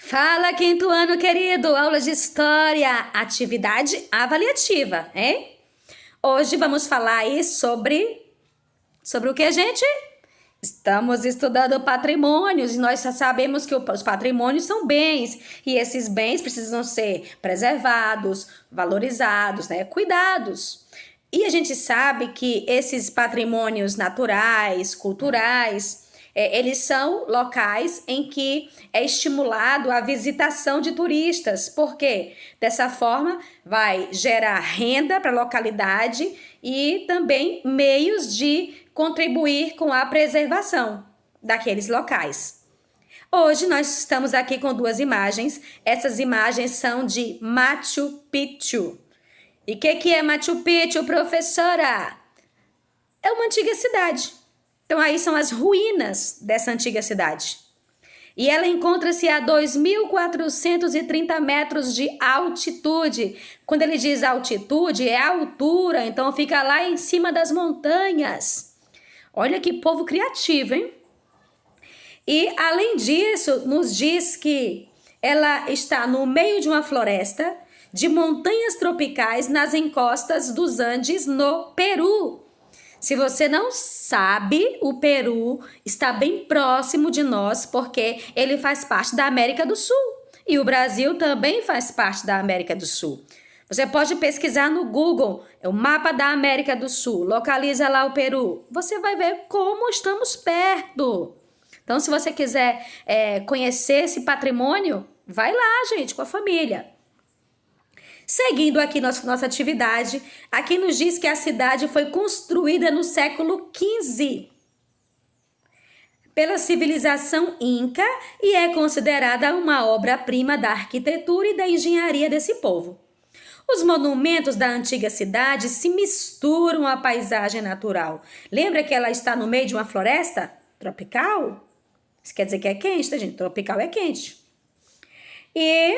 Fala, quinto ano, querido! Aula de História, atividade avaliativa, hein? Hoje vamos falar aí sobre o que, gente? Estamos estudando patrimônios e nós já sabemos que os patrimônios são bens e esses bens precisam ser preservados, valorizados, né? Cuidados. E a gente sabe que esses patrimônios naturais, culturais, eles são locais em que é estimulado a visitação de turistas, porque dessa forma vai gerar renda para a localidade e também meios de contribuir com a preservação daqueles locais. Hoje nós estamos aqui com duas imagens. Essas imagens são de Machu Picchu. E o que é Machu Picchu, professora? É uma antiga cidade. Então aí são as ruínas dessa antiga cidade. E ela encontra-se a 2.430 metros de altitude. Quando ele diz altitude, é altura, então fica lá em cima das montanhas. Olha que povo criativo, hein? E além disso, nos diz que ela está no meio de uma floresta de montanhas tropicais nas encostas dos Andes, no Peru. Se você não sabe, o Peru está bem próximo de nós, porque ele faz parte da América do Sul. E o Brasil também faz parte da América do Sul. Você pode pesquisar no Google, o mapa da América do Sul, localiza lá o Peru. Você vai ver como estamos perto. Então, se você quiser conhecer esse patrimônio, vai lá, gente, com a família. Seguindo aqui nossa atividade, aqui nos diz que a cidade foi construída no século XV pela civilização Inca e é considerada uma obra-prima da arquitetura e da engenharia desse povo. Os monumentos da antiga cidade se misturam à paisagem natural. Lembra que ela está no meio de uma floresta tropical? Isso quer dizer que é quente, tá, gente? Tropical é quente. E,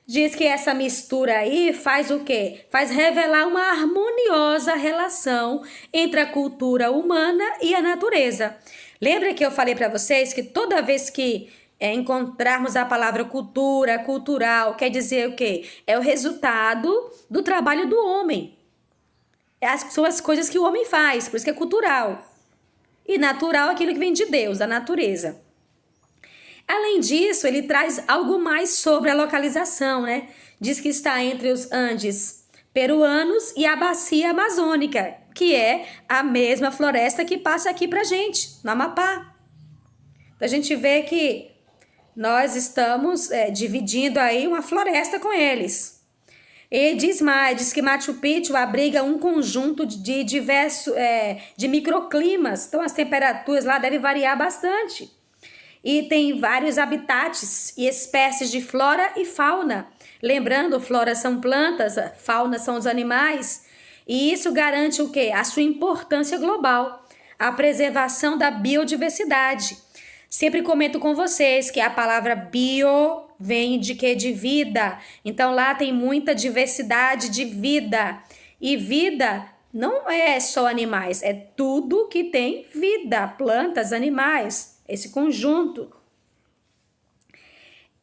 diz que essa mistura aí faz o quê? Faz revelar uma harmoniosa relação entre a cultura humana e a natureza. Lembra que eu falei para vocês que toda vez que encontrarmos a palavra cultura, cultural, quer dizer o quê? É o resultado do trabalho do homem. São as coisas que o homem faz, por isso que é cultural. E natural é aquilo que vem de Deus, da natureza. Além disso, ele traz algo mais sobre a localização, né? Diz que está entre os Andes peruanos e a bacia amazônica, que é a mesma floresta que passa aqui pra gente, no Amapá. Então, a gente vê que nós estamos dividindo aí uma floresta com eles. E diz mais, diz que Machu Picchu abriga um conjunto de diversos de microclimas, então as temperaturas lá devem variar bastante. E tem vários habitats e espécies de flora e fauna. Lembrando, flora são plantas, fauna são os animais. E isso garante o quê? A sua importância global, a preservação da biodiversidade. Sempre comento com vocês que a palavra bio vem de quê? De vida. Então lá tem muita diversidade de vida. E vida não é só animais, é tudo que tem vida, plantas, animais. Esse conjunto.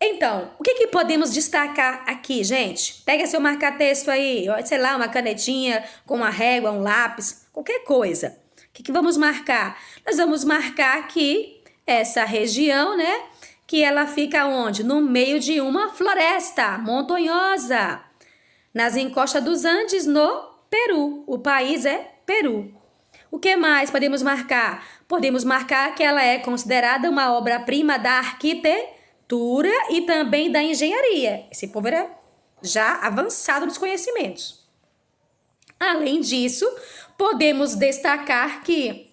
Então, o que podemos destacar aqui, gente? Pega seu marca-texto aí, sei lá, uma canetinha com uma régua, um lápis, qualquer coisa. O que vamos marcar? Nós vamos marcar aqui essa região, né? Que ela fica onde? No meio de uma floresta montanhosa. Nas encostas dos Andes, no Peru. O país é Peru. O que mais podemos marcar? Podemos marcar que ela é considerada uma obra-prima da arquitetura e também da engenharia. Esse povo era já avançado nos conhecimentos. Além disso, podemos destacar que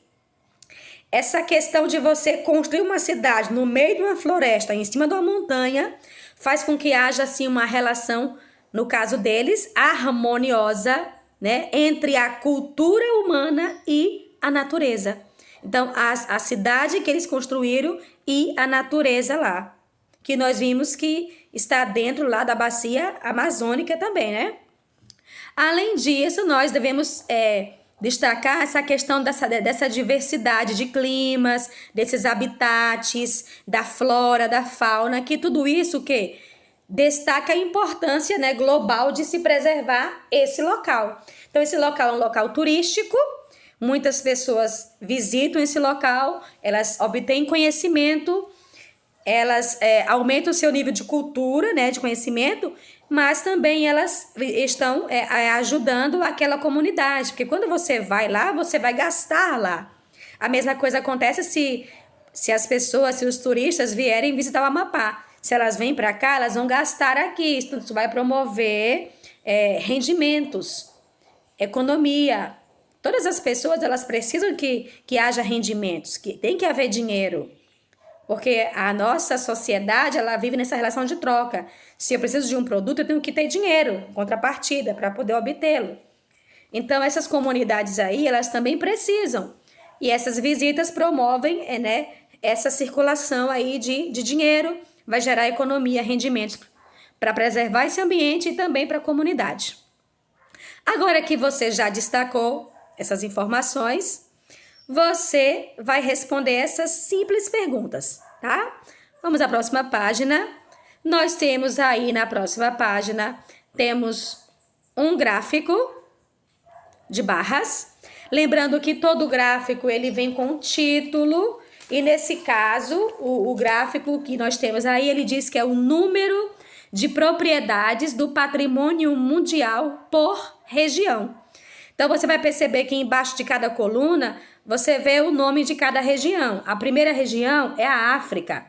essa questão de você construir uma cidade no meio de uma floresta, em cima de uma montanha, faz com que haja assim uma relação, no caso deles, harmoniosa, né, entre a cultura humana e a natureza. Então, a cidade que eles construíram e a natureza lá, que nós vimos que está dentro lá da bacia amazônica também, né? Além disso, nós devemos destacar essa questão dessa diversidade de climas, desses habitats, da flora, da fauna, que tudo isso que destaca a importância, né, global de se preservar esse local. Então, esse local é um local turístico, muitas pessoas visitam esse local, elas obtêm conhecimento, elas aumentam o seu nível de cultura, né, de conhecimento, mas também elas estão ajudando aquela comunidade, porque quando você vai lá, você vai gastar lá. A mesma coisa acontece se as pessoas, se os turistas vierem visitar o Amapá. Se elas vêm para cá, elas vão gastar aqui. Isso vai promover rendimentos, economia. Todas as pessoas, elas precisam que haja rendimentos, que tem que haver dinheiro. Porque a nossa sociedade, ela vive nessa relação de troca. Se eu preciso de um produto, eu tenho que ter dinheiro, contrapartida, para poder obtê-lo. Então, essas comunidades aí, elas também precisam. E essas visitas promovem, essa circulação aí de dinheiro, vai gerar economia, rendimentos, para preservar esse ambiente e também para a comunidade. Agora que você já destacou essas informações, você vai responder essas simples perguntas, tá? Vamos à próxima página. Nós temos aí na próxima página, temos um gráfico de barras. Lembrando que todo gráfico ele vem com um título e nesse caso, o gráfico que nós temos aí, ele diz que é o número de propriedades do patrimônio mundial por região. Então, você vai perceber que embaixo de cada coluna, você vê o nome de cada região. A primeira região é a África.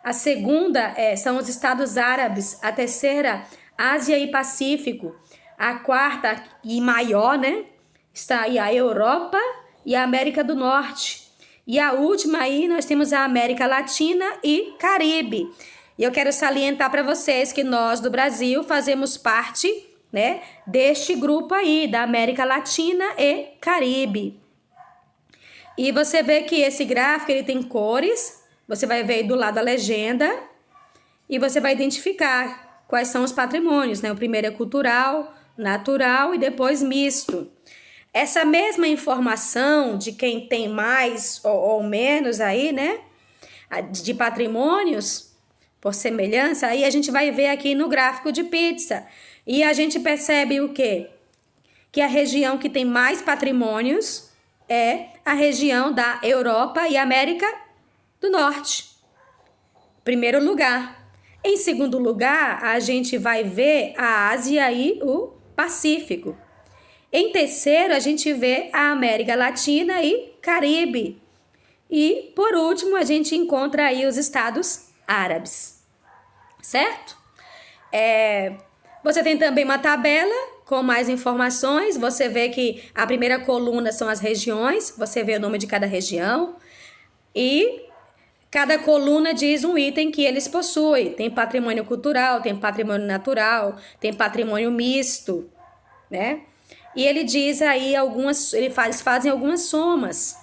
A segunda são os Estados Árabes. A terceira, Ásia e Pacífico. A quarta e maior, né? Está aí a Europa e a América do Norte. E a última aí, nós temos a América Latina e Caribe. E eu quero salientar para vocês que nós do Brasil fazemos parte, né, deste grupo aí, da América Latina e Caribe. E você vê que esse gráfico, ele tem cores, você vai ver aí do lado a legenda, e você vai identificar quais são os patrimônios, né? O primeiro é cultural, natural e depois misto. Essa mesma informação de quem tem mais ou menos aí, né, de patrimônios, por semelhança, aí a gente vai ver aqui no gráfico de pizza. E a gente percebe o quê? Que a região que tem mais patrimônios é a região da Europa e América do Norte. Primeiro lugar. Em segundo lugar, a gente vai ver a Ásia e o Pacífico. Em terceiro, a gente vê a América Latina e Caribe. E, por último, a gente encontra aí os Estados Árabes. Certo? Você tem também uma tabela com mais informações. Você vê que a primeira coluna são as regiões. Você vê o nome de cada região. E cada coluna diz um item que eles possuem. Tem patrimônio cultural, tem patrimônio natural, tem patrimônio misto, né? E ele diz aí eles fazem algumas somas.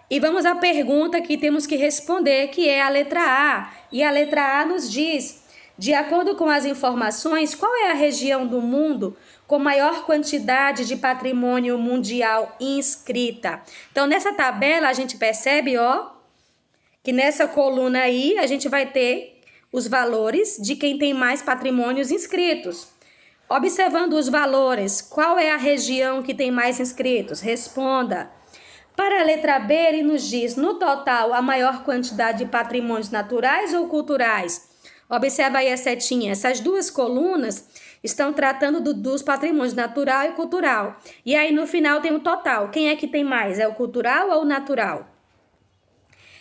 E vamos à pergunta que temos que responder, que é a letra A. E a letra A nos diz, de acordo com as informações, qual é a região do mundo com maior quantidade de patrimônio mundial inscrita? Então, nessa tabela, a gente percebe, que nessa coluna aí, a gente vai ter os valores de quem tem mais patrimônios inscritos. Observando os valores, qual é a região que tem mais inscritos? Responda. Para a letra B, ele nos diz, no total, a maior quantidade de patrimônios naturais ou culturais? Observa aí a setinha. Essas duas colunas estão tratando dos patrimônios natural e cultural. E aí, no final, tem o total. Quem é que tem mais? É o cultural ou o natural?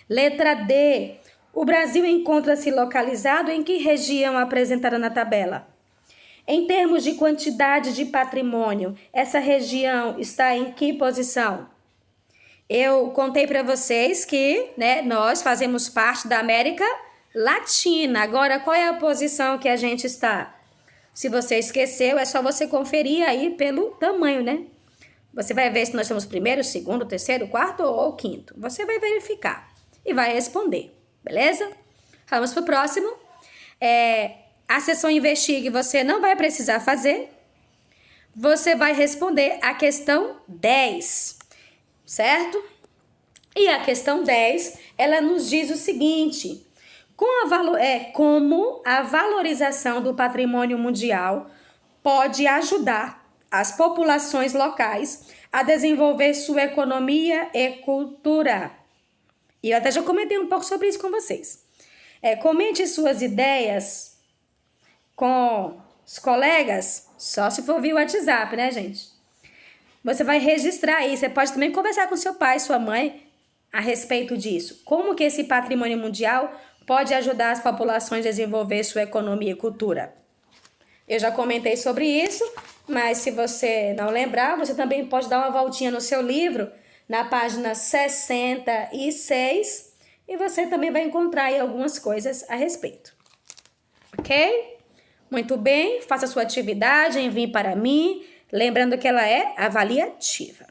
Letra D. O Brasil encontra-se localizado em que região apresentada na tabela? Em termos de quantidade de patrimônio, essa região está em que posição? Eu contei para vocês que, nós fazemos parte da América Latina. Agora, qual é a posição que a gente está? Se você esqueceu, é só você conferir aí pelo tamanho, né? Você vai ver se nós estamos primeiro, segundo, terceiro, quarto ou quinto. Você vai verificar e vai responder, beleza? Vamos para o próximo. A seção Investigue você não vai precisar fazer. você vai responder a questão 10, certo? E a questão 10, ela nos diz o seguinte: como a valorização do patrimônio mundial pode ajudar as populações locais a desenvolver sua economia e cultura. E eu até já comentei um pouco sobre isso com vocês. Comente suas ideias com os colegas, só se for via WhatsApp, né, gente? Você vai registrar aí, você pode também conversar com seu pai, sua mãe, a respeito disso. Como que esse patrimônio mundial pode ajudar as populações a desenvolver sua economia e cultura? Eu já comentei sobre isso, mas se você não lembrar, você também pode dar uma voltinha no seu livro, na página 66, e você também vai encontrar aí algumas coisas a respeito. Ok? Muito bem, faça a sua atividade, envie para mim, lembrando que ela é avaliativa.